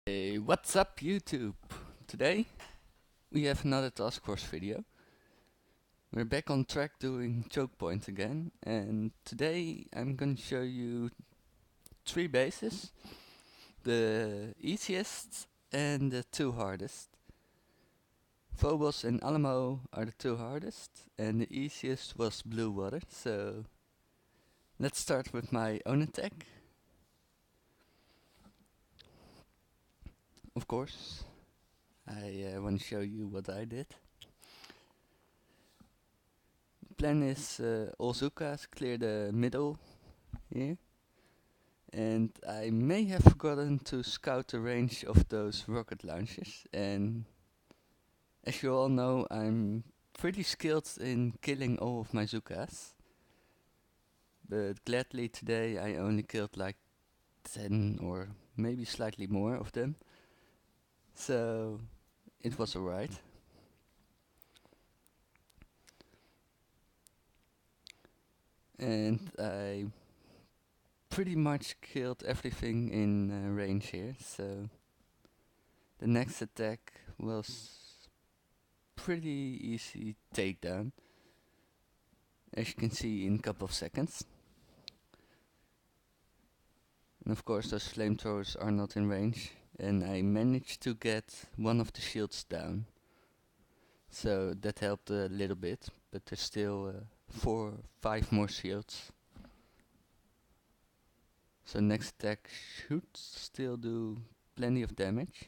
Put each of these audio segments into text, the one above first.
Hey, what's up YouTube? Today we have another task force video. We're back on track doing chokepoint again, and today I'm gonna show you three bases, the easiest and the two hardest. Phobos and Alamo are the two hardest, and the easiest was Blue Water, so let's start with my own attack. Of course, I want to show you what I did. Plan is all Zukas clear the middle here, and I may have forgotten to scout the range of those rocket launchers, and as you all know, I'm pretty skilled in killing all of my Zukas, but gladly today I only killed like 10 or maybe slightly more of them, so it was alright. And I pretty much killed everything in range here, so the next attack was pretty easy takedown, as you can see in a couple of seconds. And of course those flamethrowers are not in range, and I managed to get one of the shields down, so that helped a little bit, but there's still 5 more shields. So next attack should still do plenty of damage.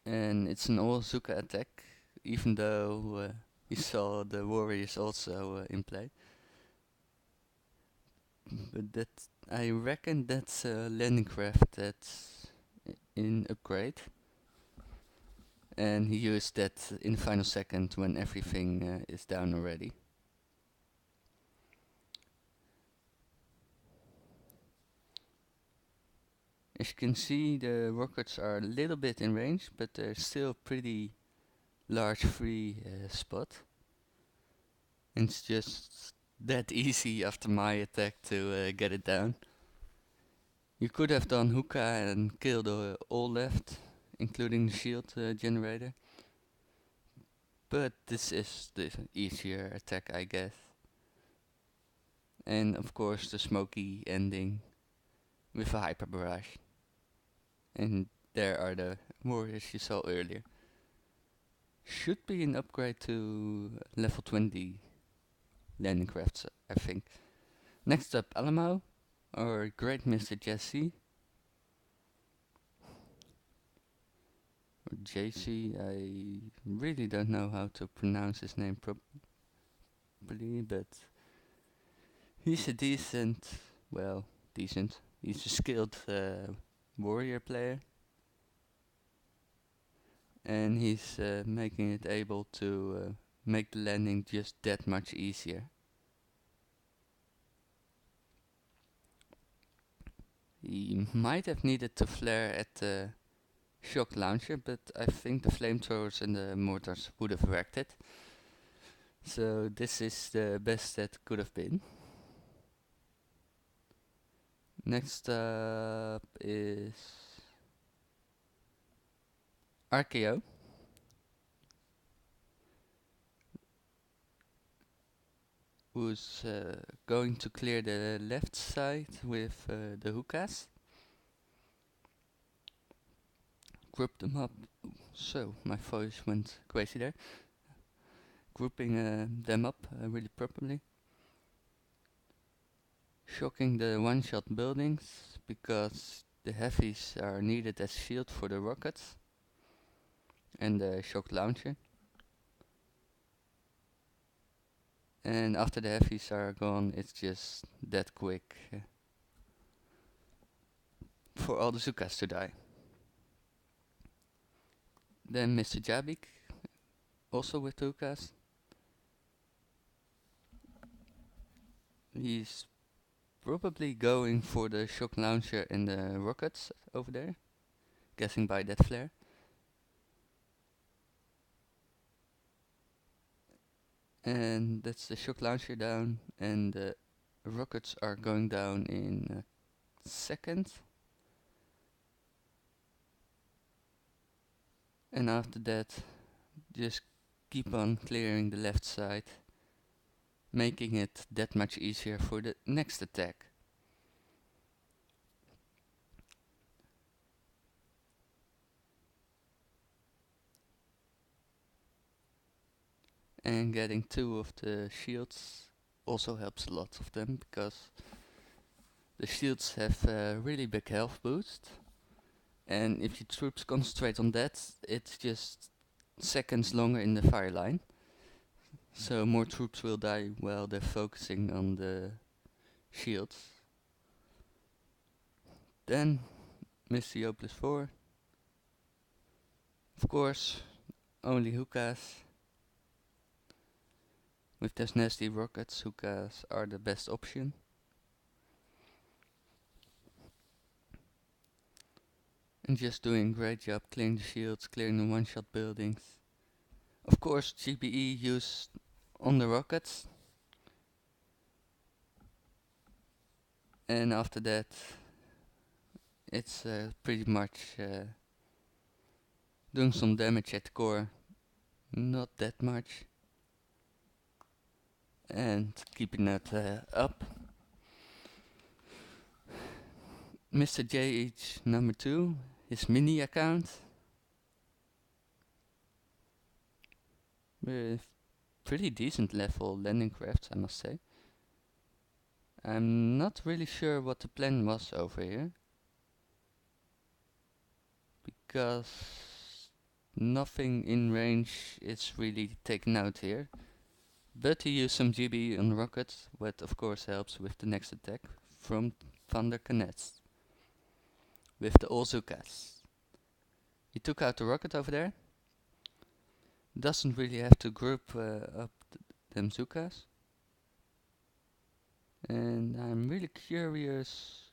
And it's an all Zuka attack, even though you saw the warriors also in play. But that, I reckon that's a landing craft that's in upgrade. And he used that in the final second when everything is down already. As you can see, the rockets are a little bit in range, but they're still pretty large free spot. And it's just that easy after my attack to get it down. You could have done hookah and killed all left, including the shield generator. But this is the easier attack, I guess. And of course the smoky ending with a hyper barrage. And there are the warriors you saw earlier. Should be an upgrade to level 20 landing crafts, I think. Next up, Alamo, or Great Mr. Jesse. Or JC, I really don't know how to pronounce his name properly, but he's a decent, he's a skilled warrior player. And he's making it able to make the landing just that much easier. He might have needed to flare at the shock launcher, but I think the flamethrowers and the mortars would have wrecked it. So this is the best that could have been. Next up is Archeo. Who's going to clear the left side with the hookahs. Group them up. So my voice went crazy there. Grouping them up really properly. Shocking the one-shot buildings, because the heavies are needed as shield for the rockets and the shock launcher. And after the heavies are gone, it's just that quick for all the Zukas to die. Then Mr. Jabik, also with Zukas. He's probably going for the shock launcher and the rockets over there, guessing by that flare. And that's the shock launcher down and the rockets are going down in a second. And after that, just keep on clearing the left side, making it that much easier for the next attack. And getting 2 of the shields also helps a lot of them, because the shields have a really big health boost. And if your troops concentrate on that, it's just seconds longer in the fire line. So more troops will die while they're focusing on the shields. Then Mr. O+4. Of course, only hookahs. With those nasty rockets, hookahs are the best option. And just doing a great job clearing the shields, clearing the one-shot buildings. Of course, GBE used on the rockets. And after that, it's pretty much doing some damage at the core. Not that much. And keeping that up. Mr. JH number 2, his mini account. With pretty decent level landing crafts, I must say. I'm not really sure what the plan was over here, because nothing in range is really taken out here. But he used some GB on rockets, what of course helps with the next attack from Thunder Canets. With the Olzukas. He took out the rocket over there. Doesn't really have to group up them Zukas. And I'm really curious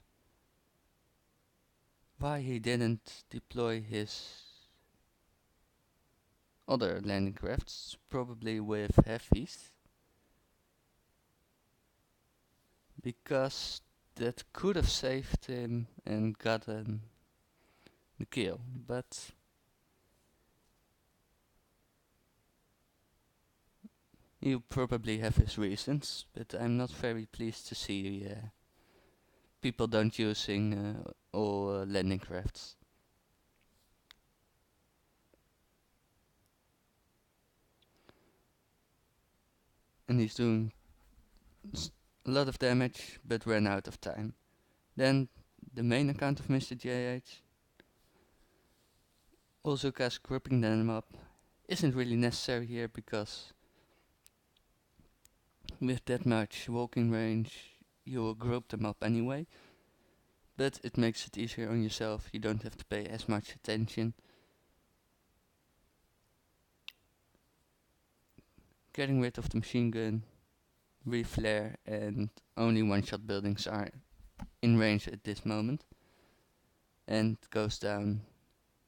why he didn't deploy his other landing crafts, probably with heavies. Because that could have saved him and gotten the kill, but he'll probably have his reasons, but I'm not very pleased to see people don't using all landing crafts. And he's doing a lot of damage, but ran out of time. Then the main account of Mr. JH. Also cast grouping them up isn't really necessary here, because with that much walking range you will group them up anyway. But it makes it easier on yourself, you don't have to pay as much attention. Getting rid of the machine gun, reflare, and only one-shot buildings are in range at this moment. And goes down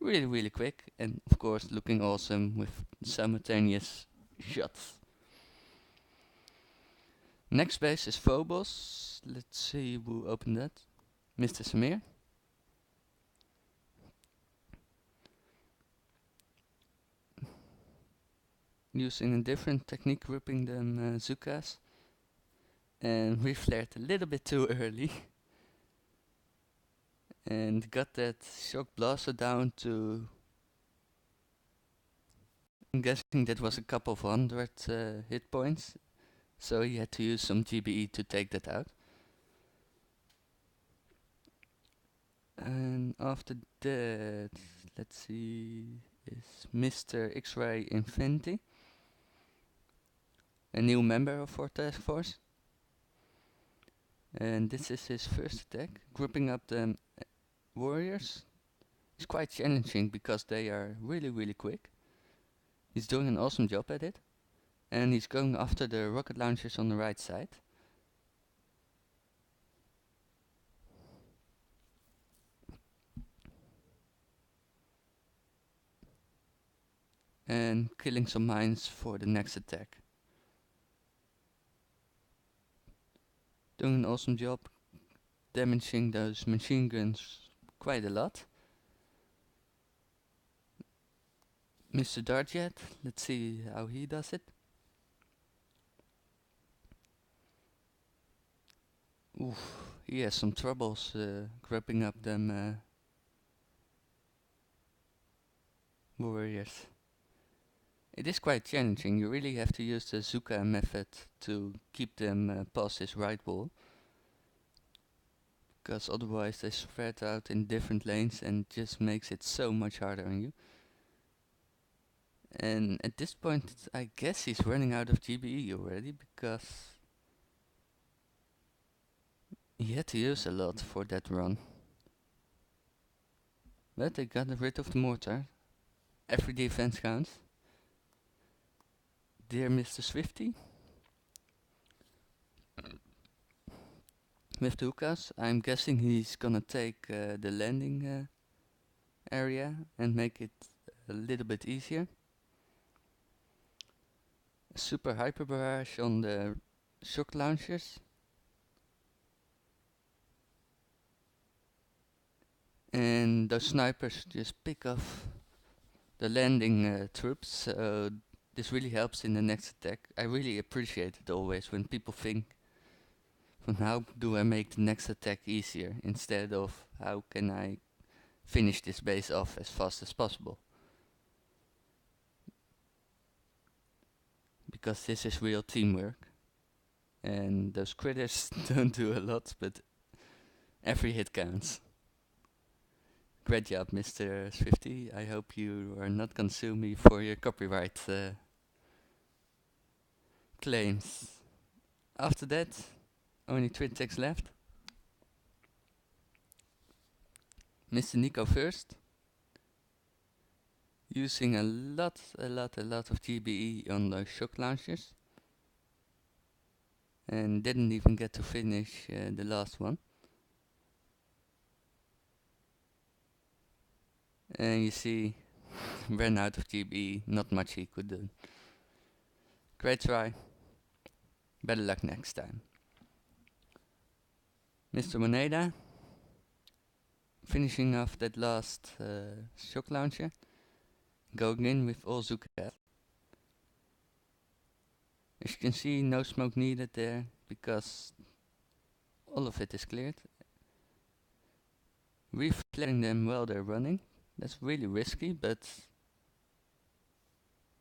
really quick, and of course looking awesome with simultaneous shots. Next base is Phobos. Let's see who opened that. Mr. Samir. Using a different technique grouping than Zukas. And reflared a little bit too early. And got that shock blaster down to, I'm guessing that was a couple of hundred hit points. So he had to use some GBE to take that out. And after that, let's see, is Mr. X-Ray Infinity, a new member of our task force. And this is his first attack, grouping up the warriors. It's quite challenging because they are really quick. He's doing an awesome job at it. And he's going after the rocket launchers on the right side. And killing some mines for the next attack. doing an awesome job damaging those machine guns quite a lot. Mr. Darjet, let's see how he does it. Oof, he has some troubles grabbing up them warriors. It is quite challenging. You really have to use the Zuka method to keep them past this right wall, because otherwise they spread out in different lanes and just makes it so much harder on you. And at this point, I guess he's running out of GBE already, because he had to use a lot for that run. But they got rid of the mortar. Every defense counts. Dear Mr. Swifty. With the hookahs, I'm guessing he's gonna take the landing area and make it a little bit easier. Super hyper barrage on the shock launchers. And those snipers just pick off the landing troops, so this really helps in the next attack. I really appreciate it always when people think from how do I make the next attack easier, instead of how can I finish this base off as fast as possible. Because this is real teamwork. And those critters don't do a lot, but every hit counts. Great job, Mr. Swifty. I hope you are not gonna sue me for your copyright claims. After that, only 3 attacks left. Mr. Nico first. Using a lot of GBE on those shock launchers. And didn't even get to finish the last one. And you see, ran out of GBE, not much he could do. Great try. Better luck next time. Mr. Moneda, finishing off that last shock launcher, going in with all Zuka. As you can see, no smoke needed there, because all of it is cleared. Reflaring them while they're running, that's really risky, but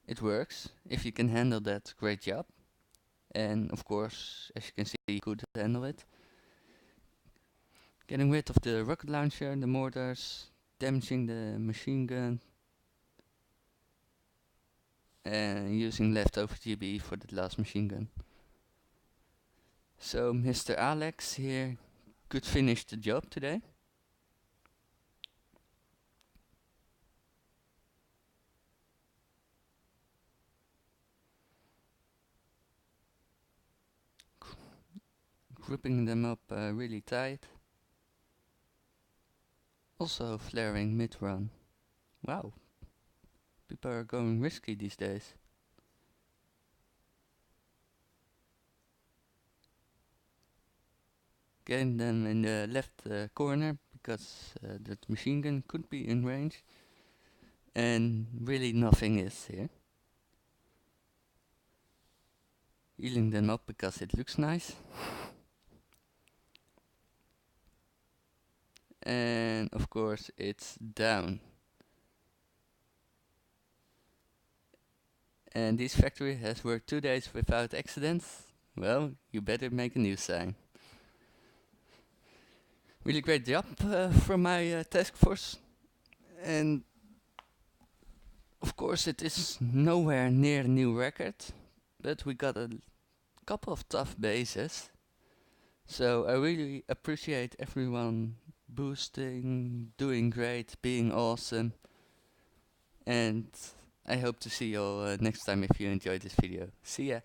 it works. If you can handle that, great job. And of course, as you can see, you could handle it. Getting rid of the rocket launcher, the mortars, damaging the machine gun, and using leftover GBE for the last machine gun. So Mr. Alex here could finish the job today. Gripping them up really tight. Also flaring mid-run. Wow, people are going risky these days. Getting them in the left corner, because that machine gun could be in range. And really nothing is here. Healing them up because it looks nice. And of course it's down. And this factory has worked 2 days without accidents. Well, you better make a new sign. Really great job from my task force. And of course it is nowhere near a new record, but we got a couple of tough bases. So I really appreciate everyone boosting, doing great, being awesome. And I hope to see you all next time if you enjoyed this video. See ya!